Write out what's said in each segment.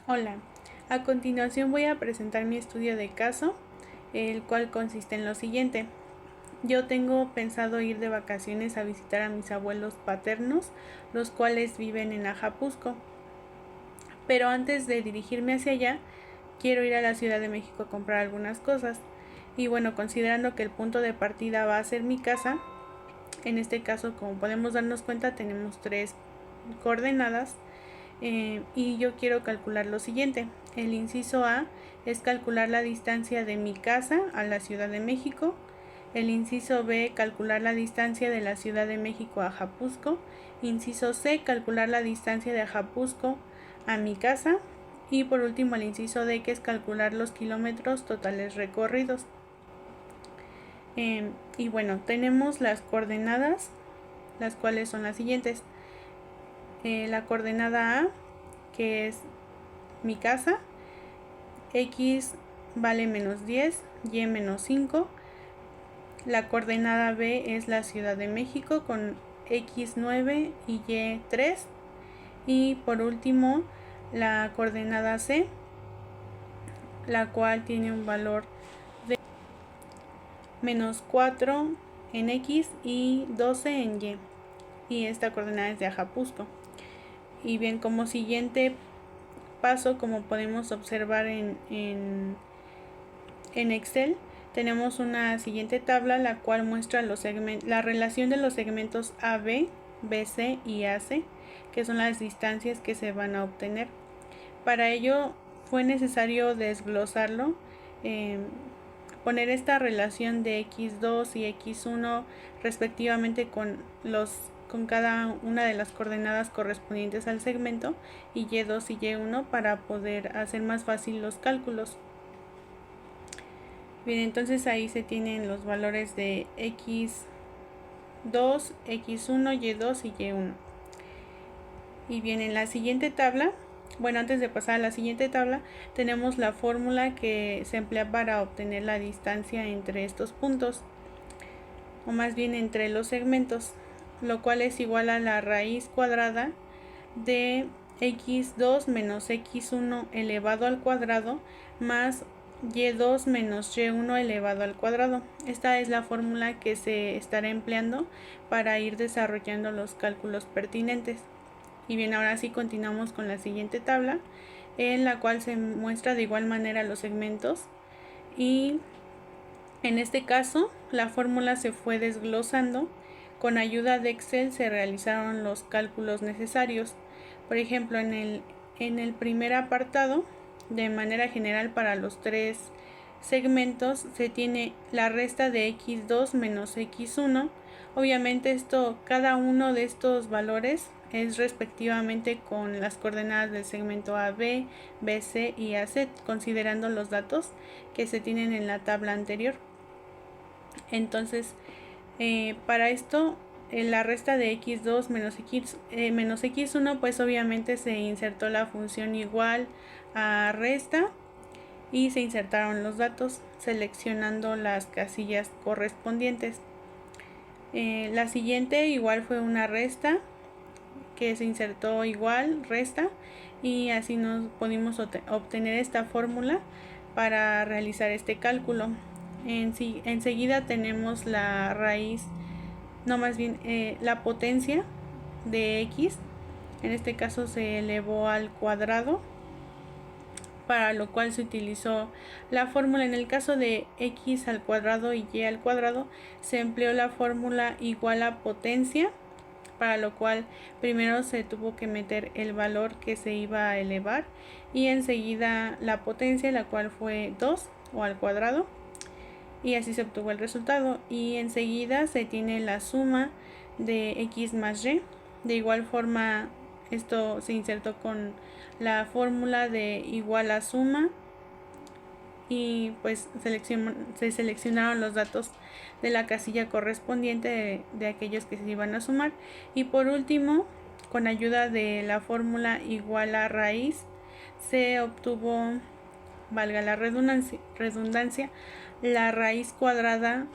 Hola, a continuación voy a presentar mi estudio de caso, el cual consiste en lo siguiente. Yo tengo pensado ir de vacaciones a visitar a mis abuelos paternos, los cuales viven en Ajapusco. Pero antes de dirigirme hacia allá, quiero ir a la Ciudad de México a comprar algunas cosas. Y bueno, considerando que el punto de partida va a ser mi casa, en este caso, como podemos darnos cuenta, tenemos tres coordenadas. Y yo quiero calcular lo siguiente. El inciso A es calcular la distancia de mi casa a la Ciudad de México. El inciso B, calcular la distancia de la Ciudad de México a Ajapusco. Inciso C, calcular la distancia de Ajapusco a mi casa. Y por último el inciso D, que es calcular los kilómetros totales recorridos. Y bueno, tenemos las coordenadas, las cuales son las siguientes. La coordenada A, que es mi casa, X vale menos 10, Y menos 5. La coordenada B es la Ciudad de México con X 9 y Y 3. Y por último la coordenada C, la cual tiene un valor de menos 4 en X y 12 en Y. Y esta coordenada es de Ajapusco. Y bien, como siguiente paso, como podemos observar en Excel, tenemos una siguiente tabla, la cual muestra la relación de los segmentos AB, BC y AC, que son las distancias que se van a obtener. Para ello fue necesario desglosarlo, poner esta relación de x2 y x1 respectivamente con cada una de las coordenadas correspondientes al segmento, y y2 y y1, para poder hacer más fácil los cálculos. Bien, entonces ahí se tienen los valores de x2, x1, y2 y y1. Y bien, en la siguiente tabla, bueno, antes de pasar a la siguiente tabla, tenemos la fórmula que se emplea para obtener la distancia entre estos puntos, o más bien entre los segmentos, lo cual es igual a la raíz cuadrada de x2 menos x1 elevado al cuadrado más y2 menos y1 elevado al cuadrado. Esta es la fórmula que se estará empleando para ir desarrollando los cálculos pertinentes. Y bien, ahora sí continuamos con la siguiente tabla, en la cual se muestra de igual manera los segmentos, y en este caso la fórmula se fue desglosando. Con ayuda de Excel se realizaron los cálculos necesarios. Por ejemplo, en el primer apartado, de manera general para los tres segmentos, se tiene la resta de x2 menos x1. Obviamente cada uno de estos valores es respectivamente con las coordenadas del segmento AB, BC y AC, considerando los datos que se tienen en la tabla anterior. Entonces, para esto, la resta de x2 menos x1, pues obviamente se insertó la función igual a resta y se insertaron los datos seleccionando las casillas correspondientes. La siguiente igual fue una resta que se insertó igual resta, y así nos pudimos obtener esta fórmula para realizar este cálculo. Enseguida tenemos la raíz, no, más bien la potencia de x. En este caso se elevó al cuadrado, para lo cual se utilizó la fórmula. En el caso de x al cuadrado y y al cuadrado, se empleó la fórmula igual a potencia, para lo cual primero se tuvo que meter el valor que se iba a elevar y enseguida la potencia, la cual fue 2 o al cuadrado, y así se obtuvo el resultado. Y enseguida se tiene la suma de x más y. De igual forma, esto se insertó con la fórmula de igual a suma, y pues se seleccionaron los datos de la casilla correspondiente de aquellos que se iban a sumar. Y por último, con ayuda de la fórmula igual a raíz, se obtuvo, valga la redundancia, la raíz cuadrada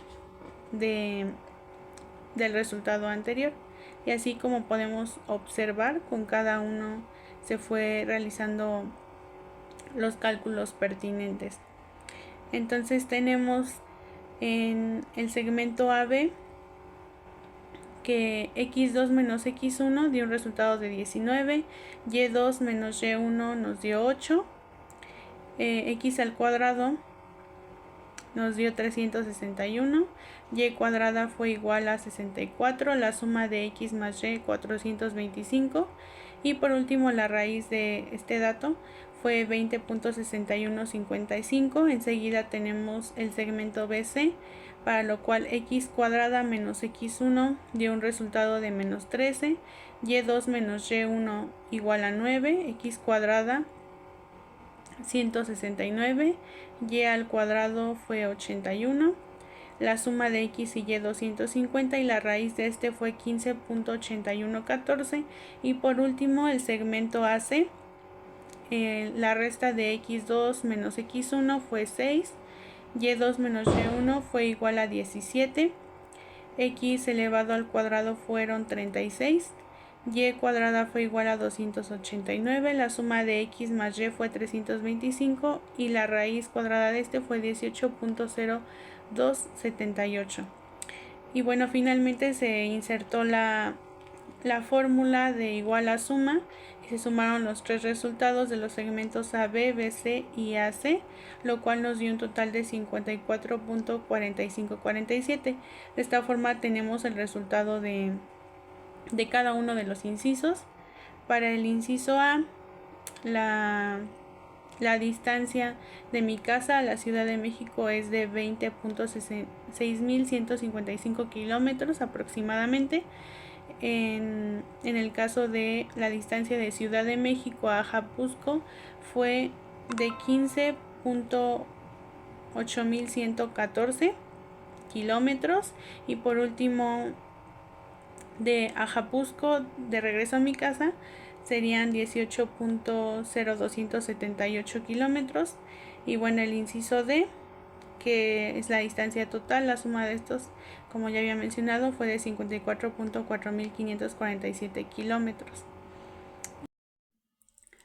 del resultado anterior. Y así como podemos observar, con cada uno se fue realizando los cálculos pertinentes. Entonces tenemos en el segmento AB que x2 menos x1 dio un resultado de 19, y2 menos y1 nos dio 8, x al cuadrado nos dio 361, y cuadrada fue igual a 64, la suma de x más y 425, y por último la raíz de este dato fue 20.6155. Enseguida tenemos el segmento BC, para lo cual x cuadrada menos x1 dio un resultado de menos 13, y2 menos y1 igual a 9, x cuadrada 169, y al cuadrado fue 81, la suma de x y y 250, y la raíz de este fue 15.8114. Y por último el segmento AC, la resta de x2 menos x1 fue 6, y2 menos y1 fue igual a 17, x elevado al cuadrado fueron 36, y cuadrada fue igual a 289, la suma de x más y fue 325, y la raíz cuadrada de este fue 18.0278. Y bueno, finalmente se insertó la fórmula de igual a suma, y se sumaron los tres resultados de los segmentos AB, BC y AC, lo cual nos dio un total de 54.4547. De esta forma tenemos el resultado de cada uno de los incisos. Para el inciso A, la distancia de mi casa a la Ciudad de México es de 20.6155 kilómetros aproximadamente. En el caso de la distancia de Ciudad de México a Ajapusco fue de 15.8114 kilómetros. Y por último, de Ajapusco de regreso a mi casa serían 18.0278 kilómetros. Y bueno, el inciso D, que es la distancia total, la suma de estos, como ya había mencionado, fue de 54.4547 kilómetros.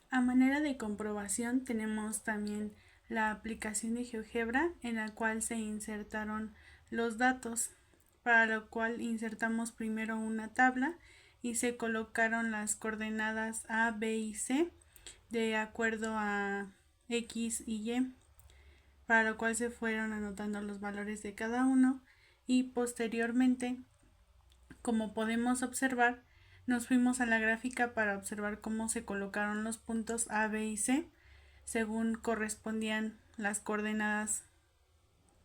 A manera de comprobación tenemos también la aplicación de GeoGebra, en la cual se insertaron los datos, para lo cual insertamos primero una tabla y se colocaron las coordenadas A, B y C de acuerdo a X y Y, para lo cual se fueron anotando los valores de cada uno, y posteriormente, como podemos observar, nos fuimos a la gráfica para observar cómo se colocaron los puntos A, B y C según correspondían las coordenadas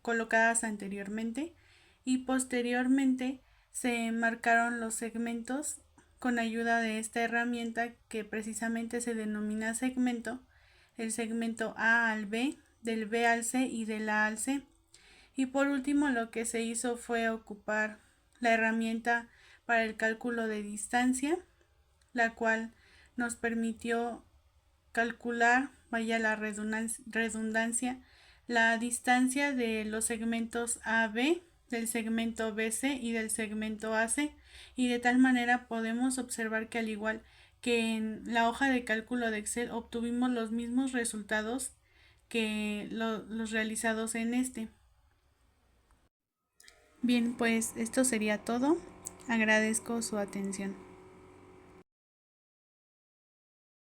colocadas anteriormente, y posteriormente se marcaron los segmentos con ayuda de esta herramienta que precisamente se denomina segmento, el segmento A al B, del B al C y del A al C. Y por último, lo que se hizo fue ocupar la herramienta para el cálculo de distancia, la cual nos permitió calcular, vaya la redundancia, la distancia de los segmentos AB, del segmento BC y del segmento AC, y de tal manera podemos observar que, al igual que en la hoja de cálculo de Excel, obtuvimos los mismos resultados que los realizados en este. Bien, pues esto sería todo. Agradezco su atención.